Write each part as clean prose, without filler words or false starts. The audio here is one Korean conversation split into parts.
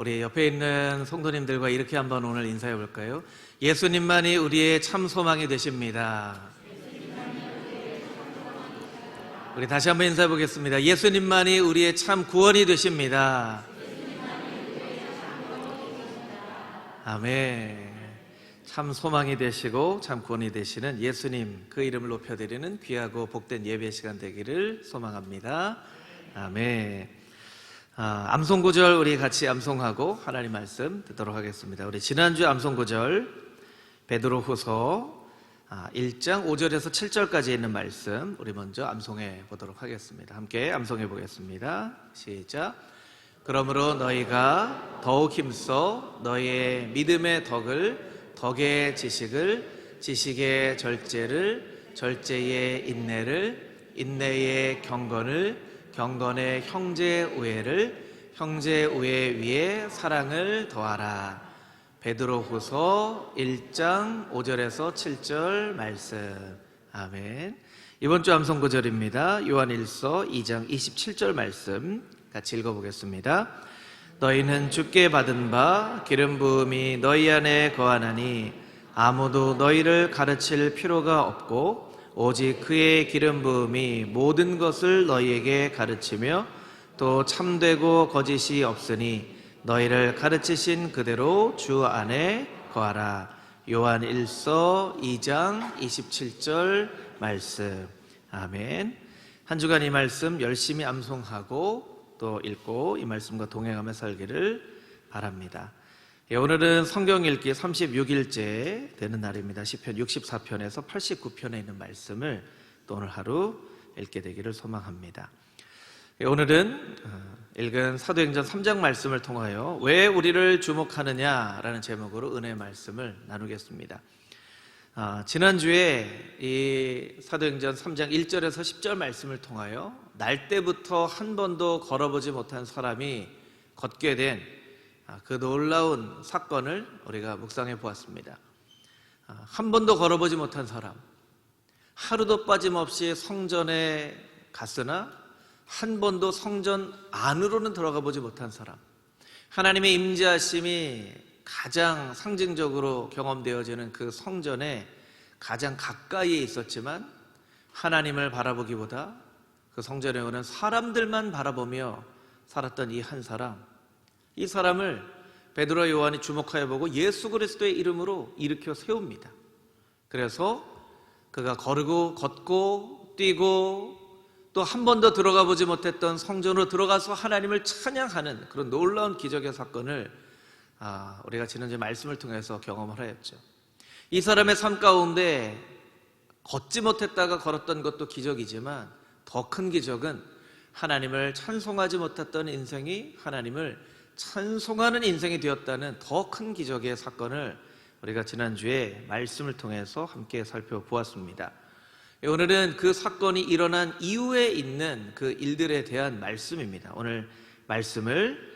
우리 옆에 있는 성도님들과 이렇게 한번 오늘 인사해 볼까요? 예수님만이 우리의 참 소망이 되십니다. 우리 다시 한번 인사해 보겠습니다. 예수님만이 우리의 참 구원이 되십니다. 아멘. 참 소망이 되시고 참 구원이 되시는 예수님, 그 이름을 높여드리는 귀하고 복된 예배 시간 되기를 소망합니다. 아멘. 암송구절 우리 같이 암송하고 하나님 말씀 듣도록 하겠습니다. 우리 지난주 암송구절 베드로후서 1장 5절에서 7절까지 있는 말씀 우리 먼저 암송해 보도록 하겠습니다. 함께 암송해 보겠습니다. 시작. 그러므로 너희가 더욱 힘써 너희의 믿음의 덕의 지식을, 지식의 절제를, 절제의 인내의 경건의 형제 우애 위에 사랑을 더하라. 베드로후서 1장 5절에서 7절 말씀. 아멘. 이번 주 암송 구절입니다. 요한일서 2장 27절 말씀 같이 읽어보겠습니다. 너희는 주께 받은 바 기름 부음이 너희 안에 거하나니 아무도 너희를 가르칠 필요가 없고 오직 그의 기름 부음이 모든 것을 너희에게 가르치며 또 참되고 거짓이 없으니 너희를 가르치신 그대로 주 안에 거하라. 요한일서 2장 27절 말씀. 아멘. 한 주간 이 말씀 열심히 암송하고 또 읽고 이 말씀과 동행하며 살기를 바랍니다. 오늘은 성경 읽기 36일째 되는 날입니다. 시편 64편에서 89편에 있는 말씀을 또 오늘 하루 읽게 되기를 소망합니다. 오늘은 읽은 사도행전 3장 말씀을 통하여 왜 우리를 주목하느냐라는 제목으로 은혜의 말씀을 나누겠습니다. 지난주에 이 사도행전 3장 1절에서 10절 말씀을 통하여 날 때부터 한 번도 걸어보지 못한 사람이 걷게 된 그 놀라운 사건을 우리가 묵상해 보았습니다. 한 번도 걸어보지 못한 사람, 하루도 빠짐없이 성전에 갔으나 한 번도 성전 안으로는 들어가 보지 못한 사람, 하나님의 임재하심이 가장 상징적으로 경험되어지는 그 성전에 가장 가까이에 있었지만 하나님을 바라보기보다 그 성전에 오는 사람들만 바라보며 살았던 이 한 사람, 이 사람을 베드로와 요한이 주목하여 보고 예수 그리스도의 이름으로 일으켜 세웁니다. 그래서 그가 걷고 뛰고 또 한 번도 들어가 보지 못했던 성전으로 들어가서 하나님을 찬양하는 그런 놀라운 기적의 사건을 우리가 지난주에 말씀을 통해서 경험을 하였죠. 이 사람의 삶 가운데 걷지 못했다가 걸었던 것도 기적이지만 더 큰 기적은 하나님을 찬송하지 못했던 인생이 하나님을 찬송하는 인생이 되었다는 더 큰 기적의 사건을 우리가 지난주에 말씀을 통해서 함께 살펴보았습니다. 오늘은 그 사건이 일어난 이후에 있는 그 일들에 대한 말씀입니다. 오늘 말씀을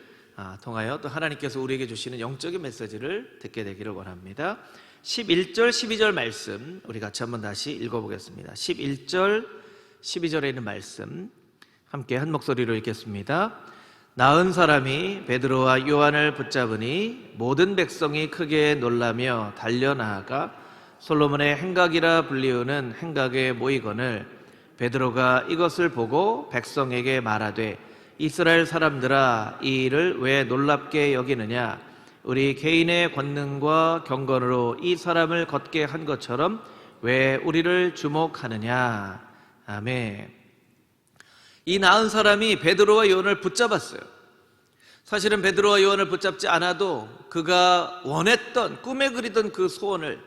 통하여 또 하나님께서 우리에게 주시는 영적인 메시지를 듣게 되기를 원합니다. 11절 12절 말씀 우리 같이 한번 다시 읽어보겠습니다. 11절 12절에 있는 말씀 함께 한 목소리로 읽겠습니다. 나은 사람이 베드로와 요한을 붙잡으니 모든 백성이 크게 놀라며 달려나아가 솔로몬의 행각이라 불리우는 행각에 모이거늘 베드로가 이것을 보고 백성에게 말하되 이스라엘 사람들아 이 일을 왜 놀랍게 여기느냐 우리 개인의 권능과 경건으로 이 사람을 걷게 한 것처럼 왜 우리를 주목하느냐. 아멘. 이 나은 사람이 베드로와 요한을 붙잡았어요. 사실은 베드로와 요한을 붙잡지 않아도 그가 원했던 꿈에 그리던 그 소원을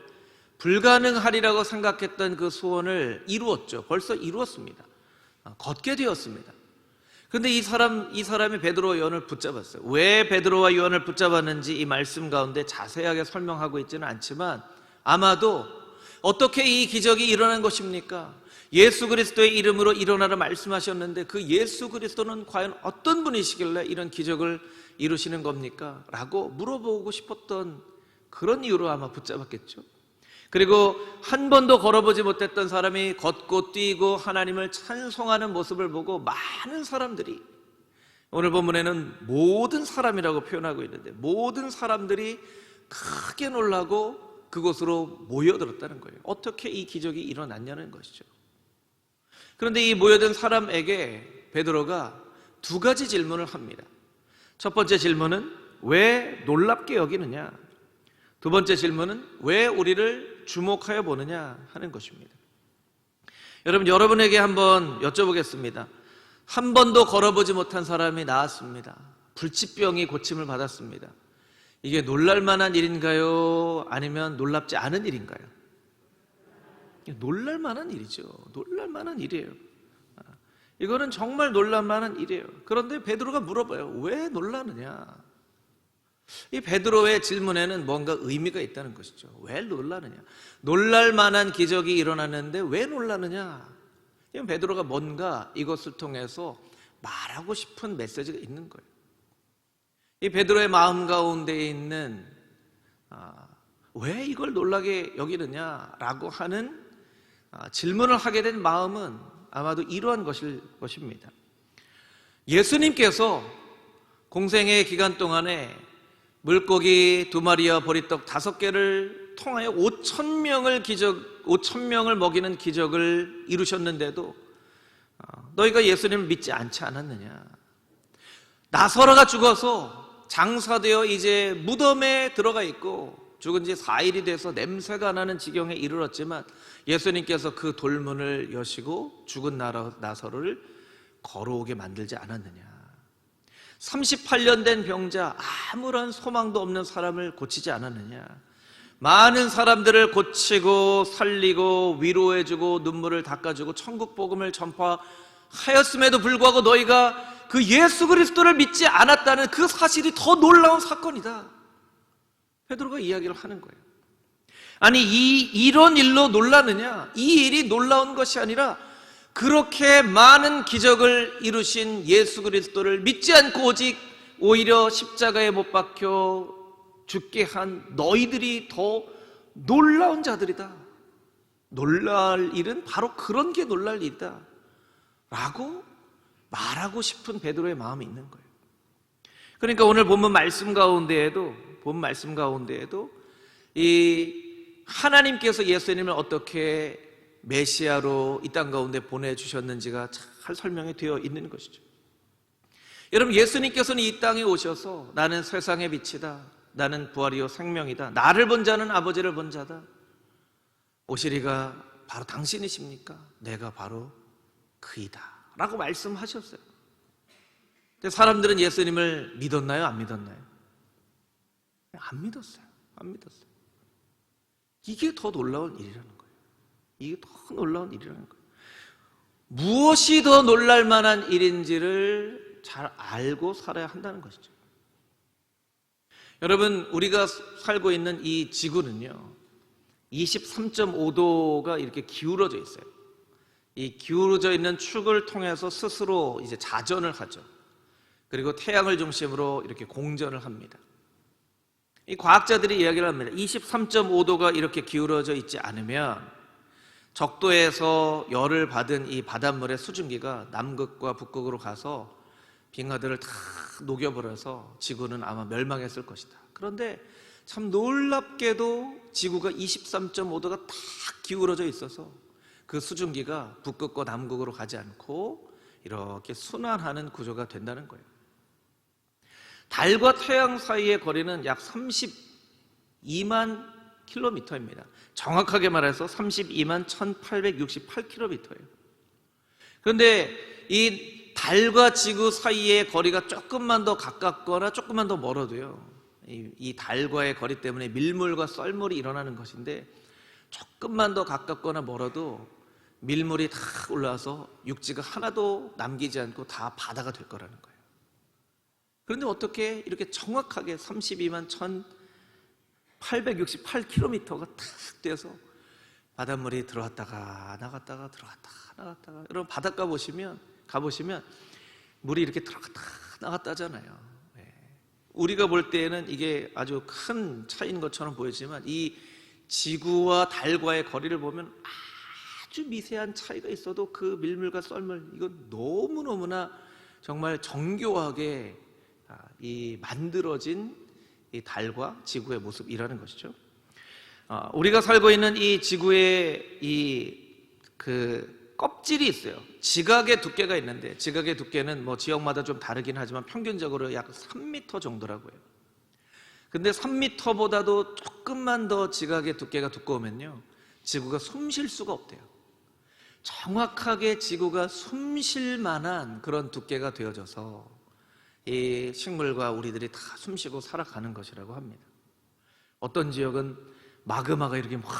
불가능하리라고 생각했던 그 소원을 이루었죠. 벌써 이루었습니다. 걷게 되었습니다. 그런데 이 사람이 베드로와 요한을 붙잡았어요. 왜 베드로와 요한을 붙잡았는지 이 말씀 가운데 자세하게 설명하고 있지는 않지만 아마도 어떻게 이 기적이 일어난 것입니까? 예수 그리스도의 이름으로 일어나라 말씀하셨는데 그 예수 그리스도는 과연 어떤 분이시길래 이런 기적을 이루시는 겁니까? 라고 물어보고 싶었던 그런 이유로 아마 붙잡았겠죠. 그리고 한 번도 걸어보지 못했던 사람이 걷고 뛰고 하나님을 찬송하는 모습을 보고 많은 사람들이 오늘 본문에는 모든 사람이라고 표현하고 있는데 모든 사람들이 크게 놀라고 그곳으로 모여들었다는 거예요. 어떻게 이 기적이 일어났냐는 것이죠. 그런데 이 모여든 사람에게 베드로가 두 가지 질문을 합니다. 첫 번째 질문은 왜 놀랍게 여기느냐? 두 번째 질문은 왜 우리를 주목하여 보느냐 하는 것입니다. 여러분에게 한번 여쭤보겠습니다. 한 번도 걸어보지 못한 사람이 나았습니다. 불치병이 고침을 받았습니다. 이게 놀랄 만한 일인가요? 아니면 놀랍지 않은 일인가요? 놀랄 만한 일이죠. 놀랄 만한 일이에요. 이거는 정말 놀랄 만한 일이에요. 그런데 베드로가 물어봐요. 왜 놀라느냐? 이 베드로의 질문에는 뭔가 의미가 있다는 것이죠. 왜 놀라느냐? 놀랄 만한 기적이 일어났는데 왜 놀라느냐? 베드로가 뭔가 이것을 통해서 말하고 싶은 메시지가 있는 거예요. 이 베드로의 마음 가운데 있는 왜 이걸 놀라게 여기느냐라고 하는 질문을 하게 된 마음은 아마도 이러한 것일 것입니다. 예수님께서 공생의 기간 동안에 물고기 2마리와 보리떡 5개를 통하여 5,000명을 먹이는 기적을 이루셨는데도 너희가 예수님을 믿지 않지 않았느냐? 나사로가 죽어서 장사되어 이제 무덤에 들어가 있고 죽은 지 4일이 돼서 냄새가 나는 지경에 이르렀지만 예수님께서 그 돌문을 여시고 죽은 나사로를 걸어오게 만들지 않았느냐? 38년 된 병자, 아무런 소망도 없는 사람을 고치지 않았느냐? 많은 사람들을 고치고 살리고 위로해주고 눈물을 닦아주고 천국 복음을 전파하였음에도 불구하고 너희가 그 예수 그리스도를 믿지 않았다는 그 사실이 더 놀라운 사건이다. 베드로가 이야기를 하는 거예요. 아니 이런 일로 놀라느냐? 이 일이 놀라운 것이 아니라 그렇게 많은 기적을 이루신 예수 그리스도를 믿지 않고 오히려 십자가에 못 박혀 죽게 한 너희들이 더 놀라운 자들이다. 놀랄 일은 바로 그런 게 놀랄 일이다 라고 말하고 싶은 베드로의 마음이 있는 거예요. 그러니까 오늘 본문 말씀 가운데에도 이 하나님께서 예수님을 어떻게 메시아로 이 땅 가운데 보내주셨는지가 잘 설명이 되어 있는 것이죠. 여러분, 예수님께서는 이 땅에 오셔서 나는 세상의 빛이다, 나는 부활이요 생명이다, 나를 본 자는 아버지를 본 자다, 오시리가 바로 당신이십니까? 내가 바로 그이다 라고 말씀하셨어요. 근데 사람들은 예수님을 믿었나요? 안 믿었나요? 안 믿었어요. 이게 더 놀라운 일이라는 거예요. 이게 더 놀라운 일이라는 거예요. 무엇이 더 놀랄 만한 일인지를 잘 알고 살아야 한다는 것이죠. 여러분, 우리가 살고 있는 이 지구는요 23.5도가 이렇게 기울어져 있어요. 이 기울어져 있는 축을 통해서 스스로 이제 자전을 하죠. 그리고 태양을 중심으로 이렇게 공전을 합니다. 이 과학자들이 이야기를 합니다. 23.5도가 이렇게 기울어져 있지 않으면 적도에서 열을 받은 이 바닷물의 수증기가 남극과 북극으로 가서 빙하들을 다 녹여버려서 지구는 아마 멸망했을 것이다. 그런데 참 놀랍게도 지구가 23.5도가 딱 기울어져 있어서 그 수증기가 북극과 남극으로 가지 않고 이렇게 순환하는 구조가 된다는 거예요. 달과 태양 사이의 거리는 약 32만 킬로미터입니다. 정확하게 말해서 32만 1868킬로미터예요. 그런데 이 달과 지구 사이의 거리가 조금만 더 가깝거나 조금만 더 멀어도요, 이 달과의 거리 때문에 밀물과 썰물이 일어나는 것인데 조금만 더 가깝거나 멀어도 밀물이 다 올라와서 육지가 하나도 남기지 않고 다 바다가 될 거라는 거예요. 그런데 어떻게 이렇게 정확하게 32만 1868km가 탁 돼서 바닷물이 들어왔다가 나갔다가 들어왔다가 나갔다가. 여러분, 바닷가 가보시면 물이 이렇게 들어갔다 나갔다 하잖아요. 우리가 볼 때에는 이게 아주 큰 차이인 것처럼 보이지만 이 지구와 달과의 거리를 보면 아주 미세한 차이가 있어도 그 밀물과 썰물, 이건 너무너무나 정말 정교하게 이 만들어진 이 달과 지구의 모습이라는 것이죠. 우리가 살고 있는 이 지구의 그 껍질이 있어요. 지각의 두께가 있는데, 지각의 두께는 뭐 지역마다 좀 다르긴 하지만 평균적으로 약 3m 정도라고 해요. 근데 3m보다도 조금만 더 지각의 두께가 두꺼우면요, 지구가 숨 쉴 수가 없대요. 정확하게 지구가 숨 쉴 만한 그런 두께가 되어져서 이 식물과 우리들이 다 숨쉬고 살아가는 것이라고 합니다. 어떤 지역은 마그마가 이렇게 막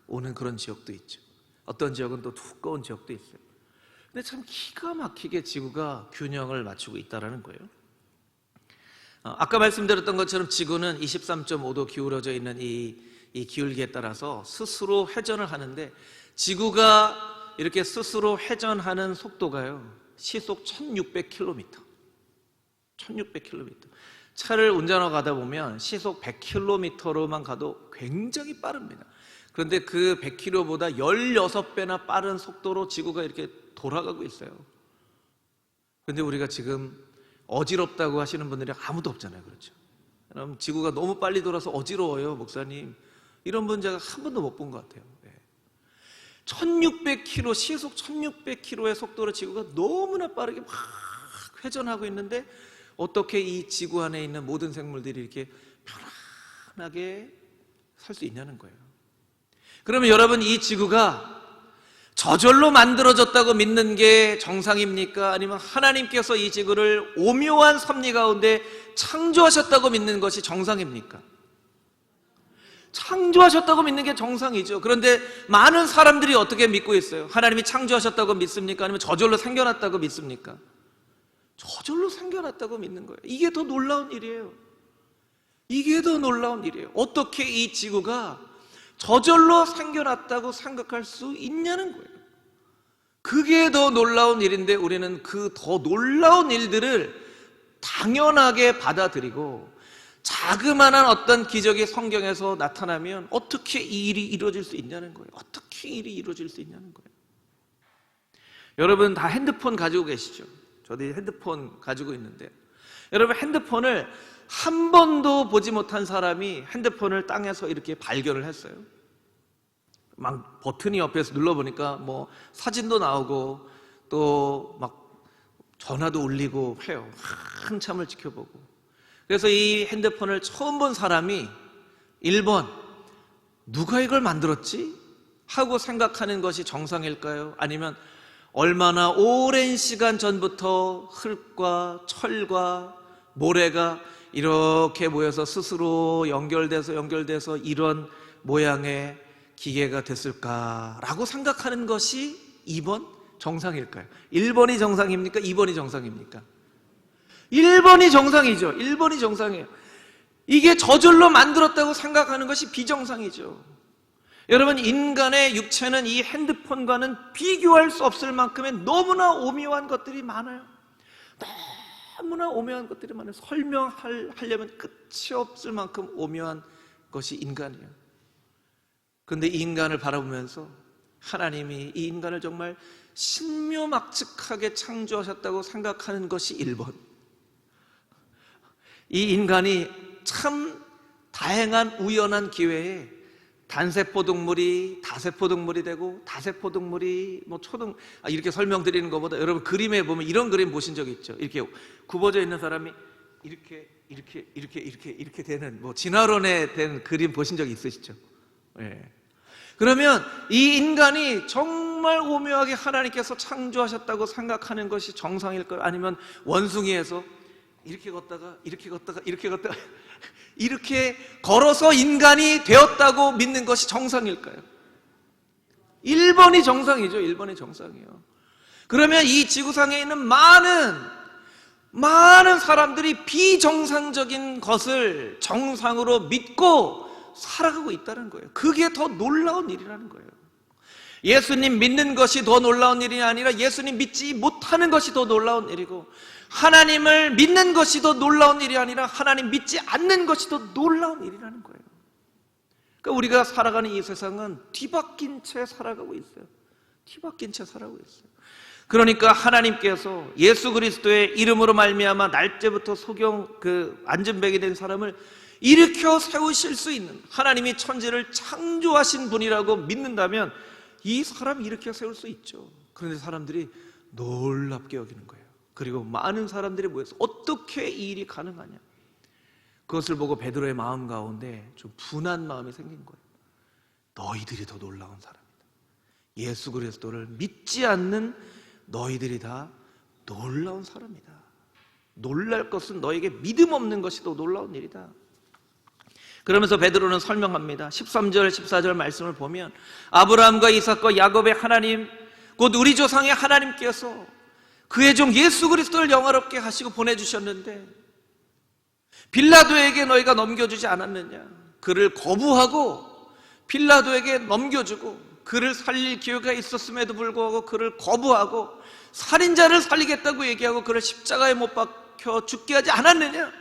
오는 그런 지역도 있죠. 어떤 지역은 또 두꺼운 지역도 있어요. 근데 참 기가 막히게 지구가 균형을 맞추고 있다는 거예요. 아까 말씀드렸던 것처럼 지구는 23.5도 기울어져 있는 이 기울기에 따라서 스스로 회전을 하는데, 지구가 이렇게 스스로 회전하는 속도가요, 시속 1600km. 1600km. 차를 운전하고 가다 보면 시속 100km로만 가도 굉장히 빠릅니다. 그런데 그 100km보다 16배나 빠른 속도로 지구가 이렇게 돌아가고 있어요. 그런데 우리가 지금 어지럽다고 하시는 분들이 아무도 없잖아요. 그렇죠? 그럼 지구가 너무 빨리 돌아서 어지러워요, 목사님. 이런 분 제가 한 번도 못 본 것 같아요. 1600km, 시속 1600km의 속도로 지구가 너무나 빠르게 막 회전하고 있는데, 어떻게 이 지구 안에 있는 모든 생물들이 이렇게 편안하게 살 수 있냐는 거예요. 그러면 여러분, 이 지구가 저절로 만들어졌다고 믿는 게 정상입니까? 아니면 하나님께서 이 지구를 오묘한 섭리 가운데 창조하셨다고 믿는 것이 정상입니까? 창조하셨다고 믿는 게 정상이죠. 그런데 많은 사람들이 어떻게 믿고 있어요? 하나님이 창조하셨다고 믿습니까? 아니면 저절로 생겨났다고 믿습니까? 저절로 생겨났다고 믿는 거예요. 이게 더 놀라운 일이에요. 이게 더 놀라운 일이에요. 어떻게 이 지구가 저절로 생겨났다고 생각할 수 있냐는 거예요. 그게 더 놀라운 일인데, 우리는 그 더 놀라운 일들을 당연하게 받아들이고, 자그마한 어떤 기적이 성경에서 나타나면 어떻게 이 일이 이루어질 수 있냐는 거예요. 어떻게 이 일이 이루어질 수 있냐는 거예요. 여러분 다 핸드폰 가지고 계시죠? 저도 핸드폰 가지고 있는데, 여러분 핸드폰을 한 번도 보지 못한 사람이 핸드폰을 땅에서 이렇게 발견을 했어요. 막 버튼이 옆에서 눌러보니까 뭐 사진도 나오고 또 막 전화도 울리고 해요. 한참을 지켜보고. 그래서 이 핸드폰을 처음 본 사람이 1번, 누가 이걸 만들었지? 하고 생각하는 것이 정상일까요? 아니면 얼마나 오랜 시간 전부터 흙과 철과 모래가 이렇게 모여서 스스로 연결돼서 이런 모양의 기계가 됐을까라고 생각하는 것이 2번 정상일까요? 1번이 정상입니까? 2번이 정상입니까? 1번이 정상이죠. 1번이 정상이에요. 이게 저절로 만들었다고 생각하는 것이 비정상이죠. 여러분, 인간의 육체는 이 핸드폰과는 비교할 수 없을 만큼의 너무나 오묘한 것들이 많아요. 너무나 오묘한 것들이 많아요. 설명하려면 끝이 없을 만큼 오묘한 것이 인간이에요. 그런데 이 인간을 바라보면서 하나님이 이 인간을 정말 신묘막측하게 창조하셨다고 생각하는 것이 1번. 이 인간이 참 다양한 우연한 기회에 단세포 동물이 다세포 동물이 되고, 다세포 동물이 뭐 이렇게 설명드리는 것보다 여러분 그림에 보면 이런 그림 보신 적 있죠? 이렇게 굽어져 있는 사람이 이렇게 되는, 뭐 진화론에 된 그림 보신 적 있으시죠? 예. 그러면 이 인간이 정말 오묘하게 하나님께서 창조하셨다고 생각하는 것이 정상일까요? 아니면 원숭이에서 이렇게 걷다가 이렇게 걸어서 인간이 되었다고 믿는 것이 정상일까요? 1번이 정상이죠. 1번이 정상이에요. 그러면 이 지구상에 있는 많은 사람들이 비정상적인 것을 정상으로 믿고 살아가고 있다는 거예요. 그게 더 놀라운 일이라는 거예요. 예수님 믿는 것이 더 놀라운 일이 아니라 예수님 믿지 못하는 것이 더 놀라운 일이고, 하나님을 믿는 것이 더 놀라운 일이 아니라 하나님 믿지 않는 것이 더 놀라운 일이라는 거예요. 그러니까 우리가 살아가는 이 세상은 뒤바뀐 채 살아가고 있어요. 뒤바뀐 채 살아가고 있어요. 그러니까 하나님께서 예수 그리스도의 이름으로 말미암아 날짜부터 안전뱅이 된 사람을 일으켜 세우실 수 있는, 하나님이 천지를 창조하신 분이라고 믿는다면 이 사람 일으켜 세울 수 있죠. 그런데 사람들이 놀랍게 여기는 거예요. 그리고 많은 사람들이 모여서 어떻게 이 일이 가능하냐, 그것을 보고 베드로의 마음 가운데 좀 분한 마음이 생긴 거예요. 너희들이 더 놀라운 사람이다. 예수 그리스도를 믿지 않는 너희들이 다 놀라운 사람이다. 놀랄 것은 너에게 믿음 없는 것이 더 놀라운 일이다. 그러면서 베드로는 설명합니다. 13절 14절 말씀을 보면 아브라함과 이삭과 야곱의 하나님, 곧 우리 조상의 하나님께서 그의 종 예수 그리스도를 영화롭게 하시고 보내주셨는데 빌라도에게 너희가 넘겨주지 않았느냐. 그를 거부하고 빌라도에게 넘겨주고 그를 살릴 기회가 있었음에도 불구하고 그를 거부하고 살인자를 살리겠다고 얘기하고 그를 십자가에 못 박혀 죽게 하지 않았느냐.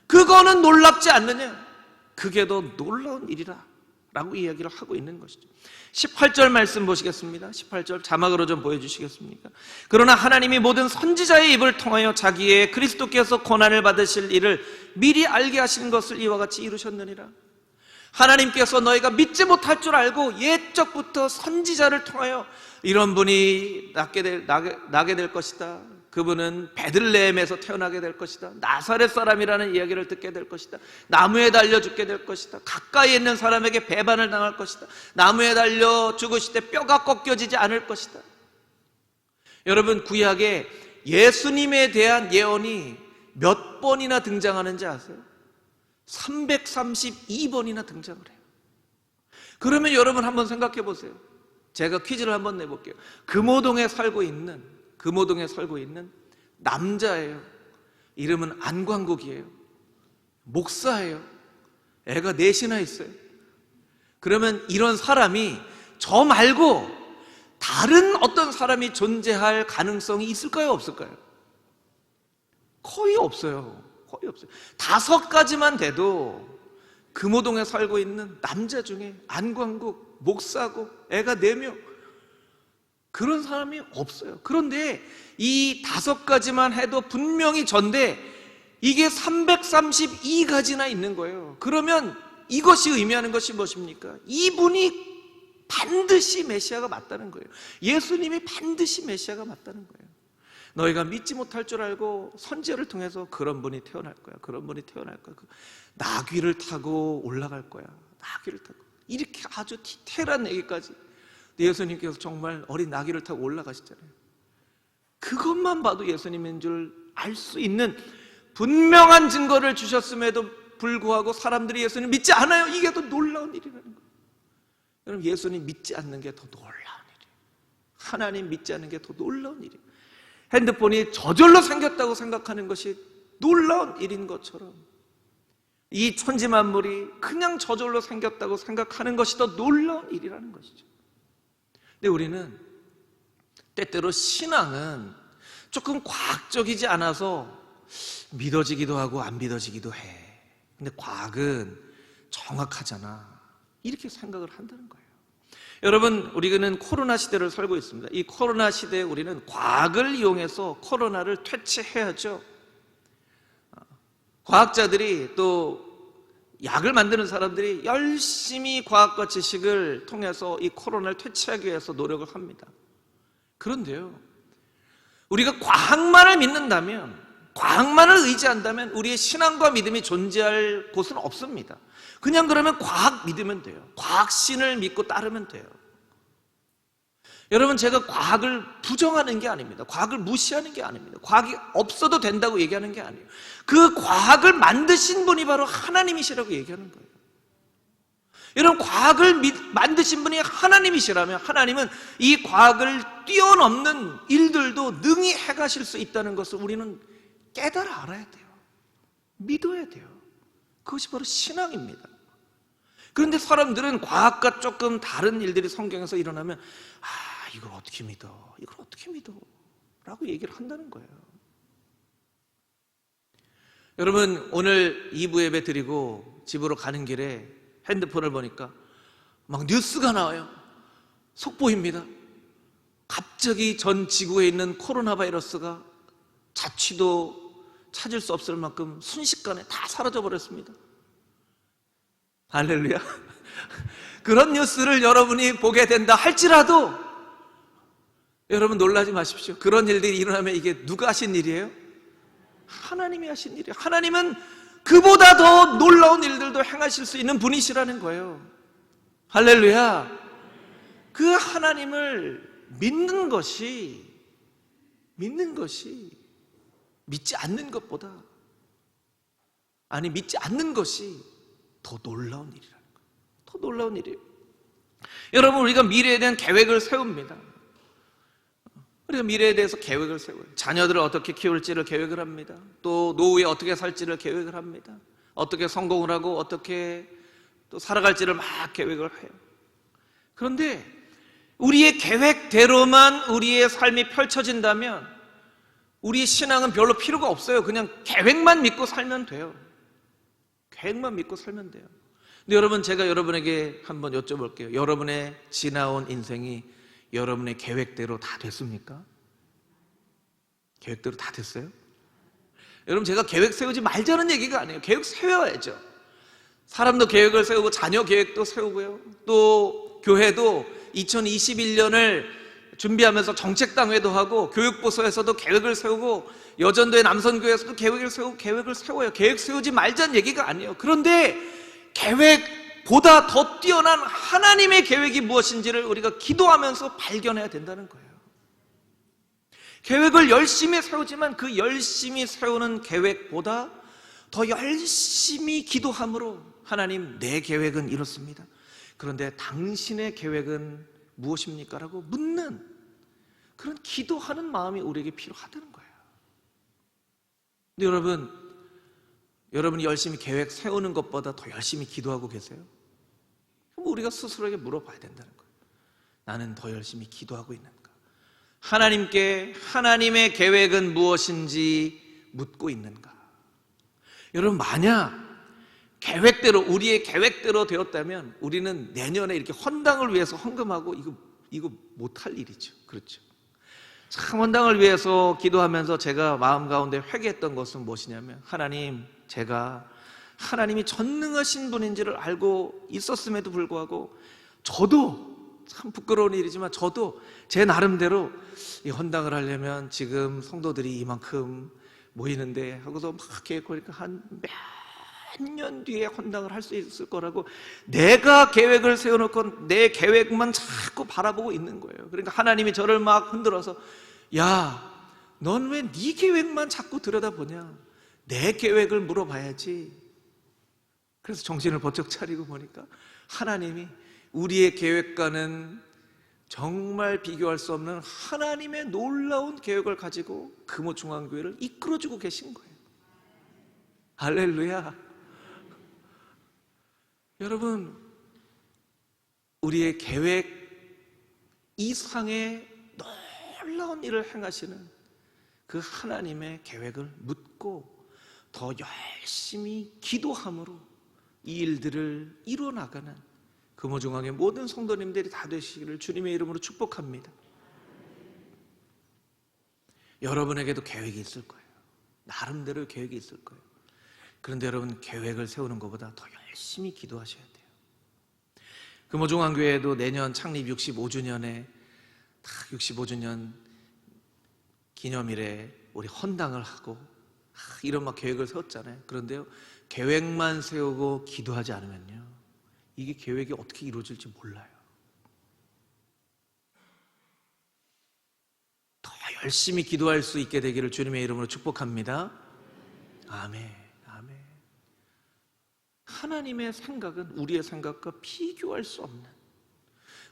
그거는 놀랍지 않느냐. 그게 더 놀라운 일이라 라고 이야기를 하고 있는 것이죠. 18절 말씀 보시겠습니다. 18절 자막으로 좀 보여주시겠습니까? 그러나 하나님이 모든 선지자의 입을 통하여 자기의 그리스도께서 고난을 받으실 일을 미리 알게 하신 것을 이와 같이 이루셨느니라. 하나님께서 너희가 믿지 못할 줄 알고 옛적부터 선지자를 통하여 이런 분이 나게 될 것이다. 그분은 베들레헴에서 태어나게 될 것이다. 나사렛 사람이라는 이야기를 듣게 될 것이다. 나무에 달려 죽게 될 것이다. 가까이 있는 사람에게 배반을 당할 것이다. 나무에 달려 죽으실 때 뼈가 꺾여지지 않을 것이다. 여러분, 구약에 예수님에 대한 예언이 몇 번이나 등장하는지 아세요? 332번이나 등장을 해요. 그러면 여러분 한번 생각해 보세요. 제가 퀴즈를 한번 내볼게요. 금호동에 살고 있는 남자예요. 이름은 안광국이에요. 목사예요. 애가 넷이나 있어요. 그러면 이런 사람이 저 말고 다른 어떤 사람이 존재할 가능성이 있을까요? 없을까요? 거의 없어요. 5가지만 돼도 금호동에 살고 있는 남자 중에 안광국, 목사고 애가 4명, 그런 사람이 없어요. 그런데 이 5가지만 해도 분명히 전데 이게 332가지나 있는 거예요. 그러면 이것이 의미하는 것이 무엇입니까? 이분이 반드시 메시아가 맞다는 거예요. 예수님이 반드시 메시아가 맞다는 거예요. 너희가 믿지 못할 줄 알고 선지자를 통해서 그런 분이 태어날 거야. 그런 분이 태어날 거야. 나귀를 타고 올라갈 거야. 나귀를 타고. 이렇게 아주 디테일한 얘기까지. 예수님께서 정말 어린 나귀를 타고 올라가시잖아요. 그것만 봐도 예수님인 줄 알 수 있는 분명한 증거를 주셨음에도 불구하고 사람들이 예수님 믿지 않아요. 이게 더 놀라운 일이라는 거예요. 여러분, 예수님 믿지 않는 게 더 놀라운 일이에요. 하나님 믿지 않는 게 더 놀라운 일이에요. 핸드폰이 저절로 생겼다고 생각하는 것이 놀라운 일인 것처럼 이 천지 만물이 그냥 저절로 생겼다고 생각하는 것이 더 놀라운 일이라는 것이죠. 근데 우리는 때때로 신앙은 조금 과학적이지 않아서 믿어지기도 하고 안 믿어지기도 해. 근데 과학은 정확하잖아. 이렇게 생각을 한다는 거예요. 여러분, 우리는 코로나 시대를 살고 있습니다. 이 코로나 시대에 우리는 과학을 이용해서 코로나를 퇴치해야죠. 과학자들이 또 약을 만드는 사람들이 열심히 과학과 지식을 통해서 이 코로나를 퇴치하기 위해서 노력을 합니다. 그런데요, 우리가 과학만을 믿는다면, 과학만을 의지한다면 우리의 신앙과 믿음이 존재할 곳은 없습니다. 그냥 그러면 과학 믿으면 돼요. 과학신을 믿고 따르면 돼요. 여러분, 제가 과학을 부정하는 게 아닙니다. 과학을 무시하는 게 아닙니다. 과학이 없어도 된다고 얘기하는 게 아니에요. 그 과학을 만드신 분이 바로 하나님이시라고 얘기하는 거예요. 여러분, 과학을 만드신 분이 하나님이시라면 하나님은 이 과학을 뛰어넘는 일들도 능히 해가실 수 있다는 것을 우리는 깨달아 알아야 돼요. 믿어야 돼요. 그것이 바로 신앙입니다. 그런데 사람들은 과학과 조금 다른 일들이 성경에서 일어나면 이걸 어떻게 믿어? 이걸 어떻게 믿어? 라고 얘기를 한다는 거예요. 여러분, 오늘 2부 예배 드리고 집으로 가는 길에 핸드폰을 보니까 막 뉴스가 나와요. 속보입니다. 갑자기 전 지구에 있는 코로나 바이러스가 자취도 찾을 수 없을 만큼 순식간에 다 사라져 버렸습니다. 할렐루야. 그런 뉴스를 여러분이 보게 된다 할지라도 여러분 놀라지 마십시오. 그런 일들이 일어나면 이게 누가 하신 일이에요? 하나님이 하신 일이에요. 하나님은 그보다 더 놀라운 일들도 행하실 수 있는 분이시라는 거예요. 할렐루야. 그 하나님을 믿는 것이 믿지 않는 것보다, 아니 믿지 않는 것이 더 놀라운 일이라는 거예요. 더 놀라운 일이에요. 여러분, 우리가 미래에 대한 계획을 세웁니다. 우리가 미래에 대해서 계획을 세워요. 자녀들을 어떻게 키울지를 계획을 합니다. 또 노후에 어떻게 살지를 계획을 합니다. 어떻게 성공을 하고 어떻게 또 살아갈지를 막 계획을 해요. 그런데 우리의 계획대로만 우리의 삶이 펼쳐진다면 우리의 신앙은 별로 필요가 없어요. 그냥 계획만 믿고 살면 돼요. 계획만 믿고 살면 돼요. 근데 여러분, 제가 여러분에게 한번 여쭤볼게요. 여러분의 지나온 인생이 여러분의 계획대로 다 됐습니까? 계획대로 다 됐어요? 여러분, 제가 계획 세우지 말자는 얘기가 아니에요. 계획 세워야죠. 사람도 계획을 세우고 자녀 계획도 세우고요. 또 교회도 2021년을 준비하면서 정책당회도 하고 교육부서에서도 계획을 세우고 여전도의 남선교회에서도 계획을 세워요. 계획 세우지 말자는 얘기가 아니에요. 그런데 계획보다 더 뛰어난 하나님의 계획이 무엇인지를 우리가 기도하면서 발견해야 된다는 거예요. 계획을 열심히 세우지만 그 열심히 세우는 계획보다 더 열심히 기도함으로 하나님, 내 계획은 이렇습니다. 그런데 당신의 계획은 무엇입니까? 라고 묻는 그런 기도하는 마음이 우리에게 필요하다는 거예요. 근데 여러분이 열심히 계획 세우는 것보다 더 열심히 기도하고 계세요? 그럼 우리가 스스로에게 물어봐야 된다는 거예요. 나는 더 열심히 기도하고 있는가? 하나님께 하나님의 계획은 무엇인지 묻고 있는가? 여러분, 만약 우리의 계획대로 되었다면 우리는 내년에 이렇게 헌당을 위해서 헌금하고 이거 못할 일이죠. 그렇죠? 참, 헌당을 위해서 기도하면서 제가 마음 가운데 회개했던 것은 무엇이냐면, 하나님, 제가 하나님이 전능하신 분인지를 알고 있었음에도 불구하고 저도, 참 부끄러운 일이지만 저도 제 나름대로 이 헌당을 하려면 지금 성도들이 이만큼 모이는데 하고서 막 계획하니까 한 몇 년 뒤에 헌당을 할 수 있을 거라고 내가 계획을 세워놓고 내 계획만 자꾸 바라보고 있는 거예요. 그러니까 하나님이 저를 막 흔들어서, 야, 넌 왜 네 계획만 자꾸 들여다보냐? 내 계획을 물어봐야지. 그래서 정신을 번쩍 차리고 보니까 하나님이 우리의 계획과는 정말 비교할 수 없는 하나님의 놀라운 계획을 가지고 금호중앙교회를 이끌어주고 계신 거예요. 할렐루야. 여러분, 우리의 계획 이상의 놀라운 일을 행하시는 그 하나님의 계획을 묻고 더 열심히 기도함으로 이 일들을 이루어나가는 금호중앙의 모든 성도님들이 다 되시기를 주님의 이름으로 축복합니다. 여러분에게도 계획이 있을 거예요. 나름대로 계획이 있을 거예요. 그런데 여러분, 계획을 세우는 것보다 더 열심히 기도하셔야 돼요. 금호중앙교회도 내년 창립 65주년에 65주년 기념일에 우리 헌당을 하고 이런 막 계획을 세웠잖아요. 그런데요, 계획만 세우고 기도하지 않으면요, 이게 계획이 어떻게 이루어질지 몰라요. 더 열심히 기도할 수 있게 되기를 주님의 이름으로 축복합니다. 아멘. 아멘. 하나님의 생각은 우리의 생각과 비교할 수 없는,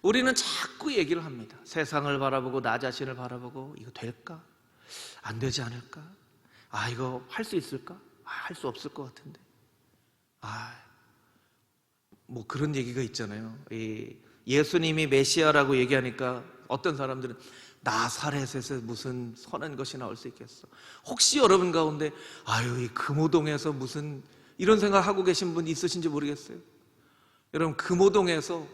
우리는 자꾸 얘기를 합니다. 세상을 바라보고 나 자신을 바라보고 이거 될까? 안 되지 않을까? 이거 할 수 있을까? 할 수 없을 것 같은데. 뭐 그런 얘기가 있잖아요. 예수님이 메시아라고 얘기하니까 어떤 사람들은 나사렛에서 무슨 선한 것이 나올 수 있겠어. 혹시 여러분 가운데 이 금호동에서 무슨 이런 생각하고 계신 분 있으신지 모르겠어요. 여러분, 금호동에서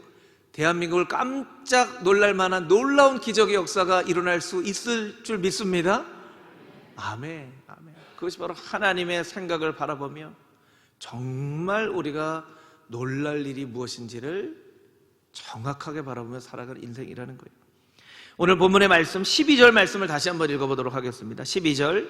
대한민국을 깜짝 놀랄 만한 놀라운 기적의 역사가 일어날 수 있을 줄 믿습니다. 아멘. 아멘. 그것이 바로 하나님의 생각을 바라보며 정말 우리가 놀랄 일이 무엇인지를 정확하게 바라보며 살아가는 인생이라는 거예요. 오늘 본문의 말씀 12절 말씀을 다시 한번 읽어보도록 하겠습니다. 12절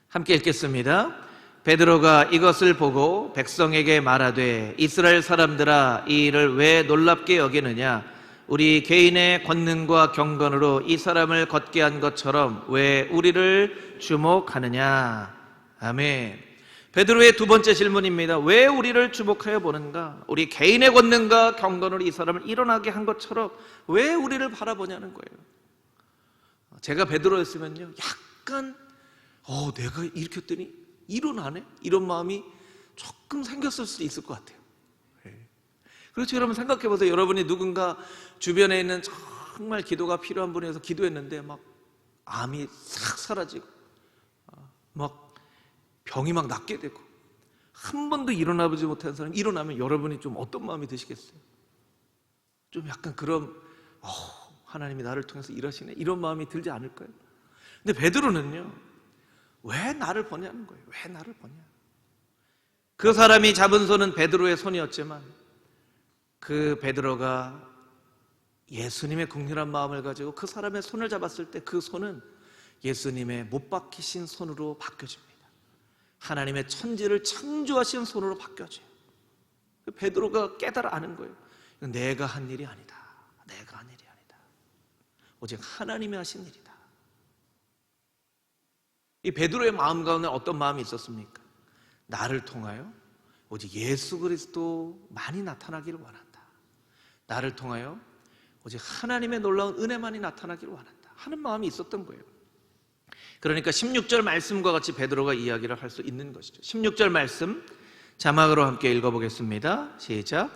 함께 읽겠습니다. 베드로가 이것을 보고 백성에게 말하되 이스라엘 사람들아 이 일을 왜 놀랍게 여기느냐? 우리 개인의 권능과 경건으로 이 사람을 걷게 한 것처럼 왜 우리를 주목하느냐? 아멘. 베드로의 두 번째 질문입니다. 왜 우리를 주목하여 보는가? 우리 개인의 권능과 경건으로 이 사람을 일어나게 한 것처럼 왜 우리를 바라보냐는 거예요. 제가 베드로였으면요, 약간 내가 일으켰더니 일어나네? 이런 마음이 조금 생겼을 수도 있을 것 같아요. 그렇죠. 여러분 생각해 보세요. 여러분이 누군가 주변에 있는 정말 기도가 필요한 분에서 기도했는데 막 암이 싹 사라지고 막 병이 막 낫게 되고 한 번도 일어나보지 못한 사람이 일어나면 여러분이 좀 어떤 마음이 드시겠어요? 좀 약간 그런 하나님이 나를 통해서 일하시네 이런 마음이 들지 않을까요? 근데 베드로는요, 왜 나를 보냐는 거예요. 왜 나를 보냐? 그 사람이 잡은 손은 베드로의 손이었지만 그 베드로가 예수님의 긍휼한 마음을 가지고 그 사람의 손을 잡았을 때 그 손은 예수님의 못 박히신 손으로 바뀌어집니다. 하나님의 천지를 창조하신 손으로 바뀌어져요. 베드로가 깨달아 아는 거예요. 이건 내가 한 일이 아니다. 내가 한 일이 아니다. 오직 하나님이 하신 일이다. 이 베드로의 마음 가운데 어떤 마음이 있었습니까? 나를 통하여 오직 예수 그리스도만이 나타나기를 원한다. 나를 통하여 오직 하나님의 놀라운 은혜만이 나타나기를 원한다 하는 마음이 있었던 거예요. 그러니까 16절 말씀과 같이 베드로가 이야기를 할 수 있는 것이죠. 16절 말씀 자막으로 함께 읽어보겠습니다. 시작.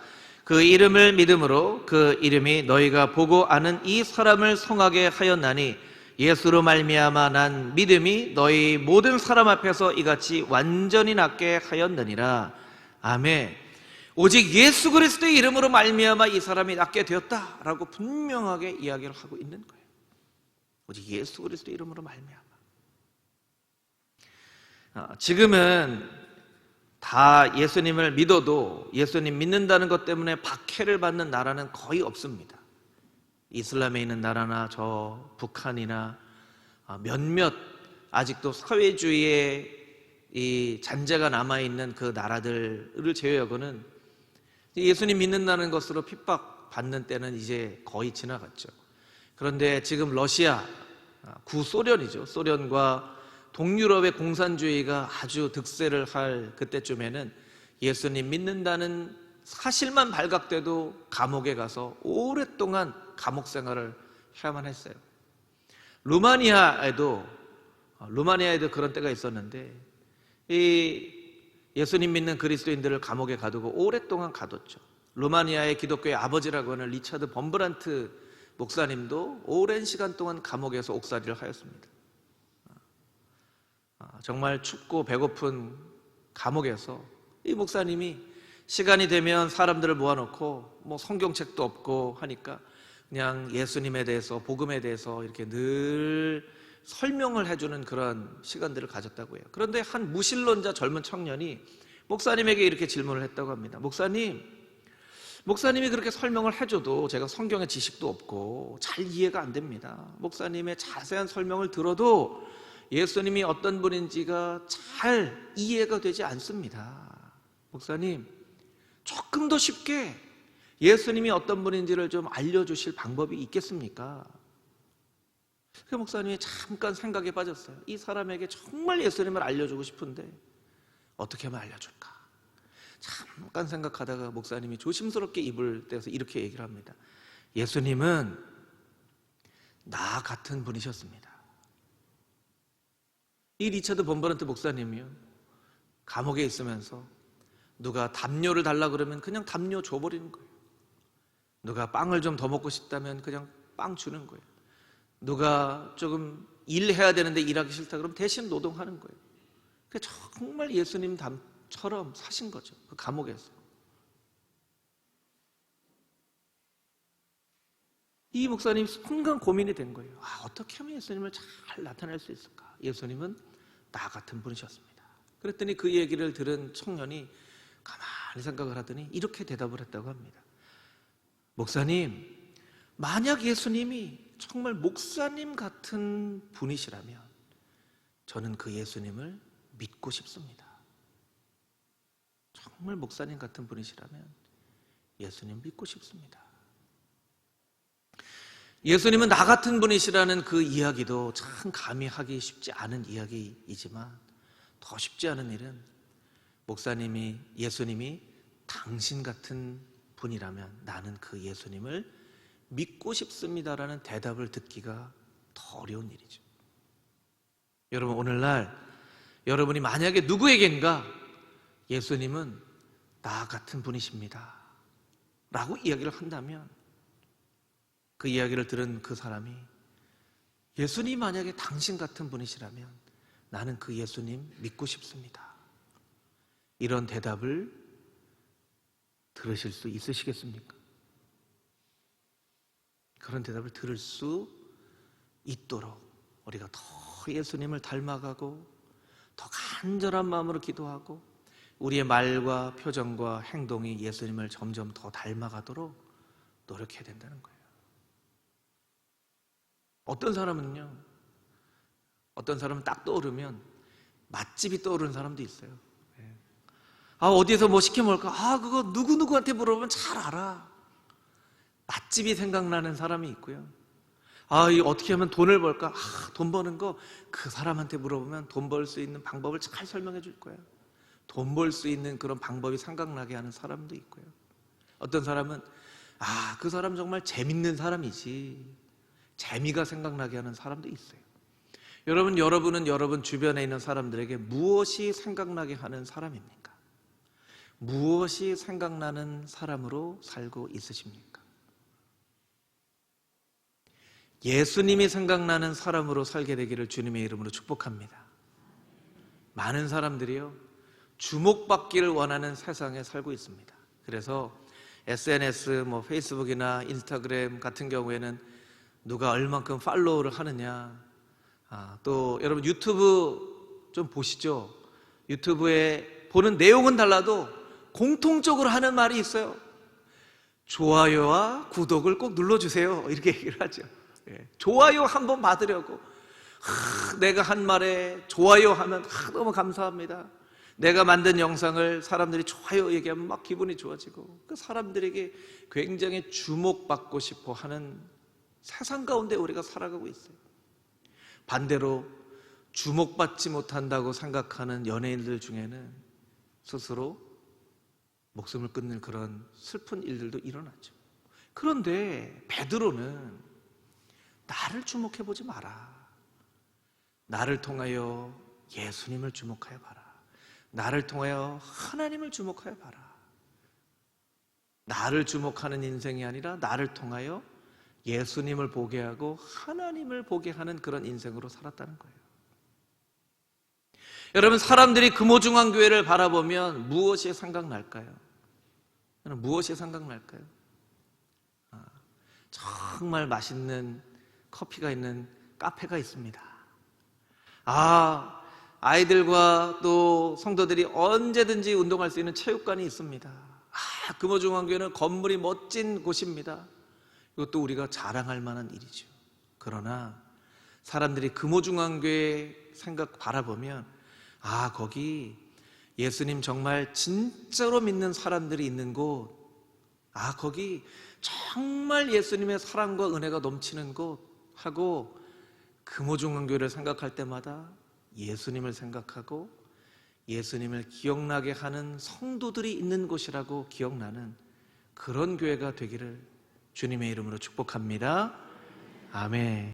그 이름을 믿음으로 그 이름이 너희가 보고 아는 이 사람을 성하게 하였나니 예수로 말미암아 난 믿음이 너희 모든 사람 앞에서 이같이 완전히 낫게 하였느니라. 아멘. 오직 예수 그리스도의 이름으로 말미암아 이 사람이 낫게 되었다라고 분명하게 이야기를 하고 있는 거예요. 오직 예수 그리스도의 이름으로 말미암아. 지금은 다 예수님을 믿어도 예수님 믿는다는 것 때문에 박해를 받는 나라는 거의 없습니다. 이슬람에 있는 나라나 저 북한이나 몇몇 아직도 사회주의의 이 잔재가 남아있는 그 나라들을 제외하고는 예수님 믿는다는 것으로 핍박받는 때는 이제 거의 지나갔죠. 그런데 지금 러시아, 구소련이죠. 소련과 동유럽의 공산주의가 아주 득세를 할 그때쯤에는 예수님 믿는다는 사실만 발각돼도 감옥에 가서 오랫동안 감옥 생활을 해야만 했어요. 루마니아에도 그런 때가 있었는데 이 예수님 믿는 그리스도인들을 감옥에 가두고 오랫동안 가뒀죠. 루마니아의 기독교의 아버지라고 하는 리차드 범브란트 목사님도 오랜 시간 동안 감옥에서 옥살이를 하였습니다. 정말 춥고 배고픈 감옥에서 이 목사님이 시간이 되면 사람들을 모아놓고 뭐 성경책도 없고 하니까 그냥 예수님에 대해서 복음에 대해서 이렇게 늘 설명을 해주는 그런 시간들을 가졌다고 해요. 그런데 한 무신론자 젊은 청년이 목사님에게 이렇게 질문을 했다고 합니다. 목사님이 그렇게 설명을 해줘도 제가 성경의 지식도 없고 잘 이해가 안 됩니다. 목사님의 자세한 설명을 들어도 예수님이 어떤 분인지가 잘 이해가 되지 않습니다. 목사님, 조금 더 쉽게 예수님이 어떤 분인지를 좀 알려주실 방법이 있겠습니까? 그 목사님이 잠깐 생각에 빠졌어요. 이 사람에게 정말 예수님을 알려주고 싶은데 어떻게 하면 알려줄까? 잠깐 생각하다가 목사님이 조심스럽게 입을 떼서 이렇게 얘기를 합니다. 예수님은 나 같은 분이셨습니다. 이 리차드 범버런트 목사님이요, 감옥에 있으면서 누가 담요를 달라 그러면 그냥 담요 줘버리는 거예요. 누가 빵을 좀 더 먹고 싶다면 그냥 빵 주는 거예요. 누가 조금 일해야 되는데 일하기 싫다 그러면 대신 노동하는 거예요. 정말 예수님처럼 사신 거죠. 그 감옥에서. 이 목사님 순간 고민이 된 거예요. 어떻게 하면 예수님을 잘 나타낼 수 있을까? 예수님은 나 같은 분이셨습니다. 그랬더니 그 얘기를 들은 청년이 가만히 생각을 하더니 이렇게 대답을 했다고 합니다. 목사님, 만약 예수님이 정말 목사님 같은 분이시라면 저는 그 예수님을 믿고 싶습니다. 정말 목사님 같은 분이시라면 예수님 믿고 싶습니다. 예수님은 나 같은 분이시라는 그 이야기도 참 감히 하기 쉽지 않은 이야기이지만 더 쉽지 않은 일은 목사님이 예수님이 당신 같은 분이라면 나는 그 예수님을 믿고 싶습니다라는 대답을 듣기가 더 어려운 일이죠. 여러분, 오늘날 여러분이 만약에 누구에겐가 예수님은 나 같은 분이십니다 라고 이야기를 한다면 그 이야기를 들은 그 사람이 예수님 만약에 당신 같은 분이시라면 나는 그 예수님 믿고 싶습니다, 이런 대답을 들으실 수 있으시겠습니까? 그런 대답을 들을 수 있도록 우리가 더 예수님을 닮아가고 더 간절한 마음으로 기도하고 우리의 말과 표정과 행동이 예수님을 점점 더 닮아가도록 노력해야 된다는 거예요. 어떤 사람은 딱 떠오르면 맛집이 떠오르는 사람도 있어요. 어디에서 뭐 시켜 먹을까? 그거 누구누구한테 물어보면 잘 알아. 맛집이 생각나는 사람이 있고요. 이거 어떻게 하면 돈을 벌까? 돈 버는 거 그 사람한테 물어보면 돈 벌 수 있는 방법을 잘 설명해 줄 거예요. 돈 벌 수 있는 그런 방법이 생각나게 하는 사람도 있고요. 어떤 사람은 그 사람 정말 재밌는 사람이지, 재미가 생각나게 하는 사람도 있어요. 여러분은 여러분 주변에 있는 사람들에게 무엇이 생각나게 하는 사람입니까? 무엇이 생각나는 사람으로 살고 있으십니까? 예수님이 생각나는 사람으로 살게 되기를 주님의 이름으로 축복합니다. 많은 사람들이요, 주목받기를 원하는 세상에 살고 있습니다. 그래서 SNS, 페이스북이나 인스타그램 같은 경우에는 누가 얼만큼 팔로우를 하느냐, 또 여러분 유튜브 좀 보시죠. 유튜브에 보는 내용은 달라도 공통적으로 하는 말이 있어요. 좋아요와 구독을 꼭 눌러주세요, 이렇게 얘기를 하죠. 좋아요 한번 받으려고 내가 한 말에 좋아요 하면 너무 감사합니다. 내가 만든 영상을 사람들이 좋아요 얘기하면 막 기분이 좋아지고, 그 사람들에게 굉장히 주목받고 싶어 하는 세상 가운데 우리가 살아가고 있어요. 반대로 주목받지 못한다고 생각하는 연예인들 중에는 스스로 목숨을 끊는 그런 슬픈 일들도 일어나죠. 그런데 베드로는 나를 주목해보지 마라. 나를 통하여 예수님을 주목하여 봐라. 나를 통하여 하나님을 주목하여 봐라. 나를 주목하는 인생이 아니라 나를 통하여 예수님을 보게 하고 하나님을 보게 하는 그런 인생으로 살았다는 거예요. 여러분, 사람들이 금호중앙교회를 바라보면 무엇이 생각날까요? 무엇이 생각날까요? 정말 맛있는 커피가 있는 카페가 있습니다. 아이들과 또 성도들이 언제든지 운동할 수 있는 체육관이 있습니다. 금호중앙교회는 건물이 멋진 곳입니다. 이것도 우리가 자랑할 만한 일이죠. 그러나 사람들이 금호중앙교회 생각 바라보면 거기 예수님 정말 진짜로 믿는 사람들이 있는 곳, 거기 정말 예수님의 사랑과 은혜가 넘치는 곳 하고, 금호중앙교회를 생각할 때마다 예수님을 생각하고 예수님을 기억나게 하는 성도들이 있는 곳이라고 기억나는 그런 교회가 되기를 주님의 이름으로 축복합니다. 아멘.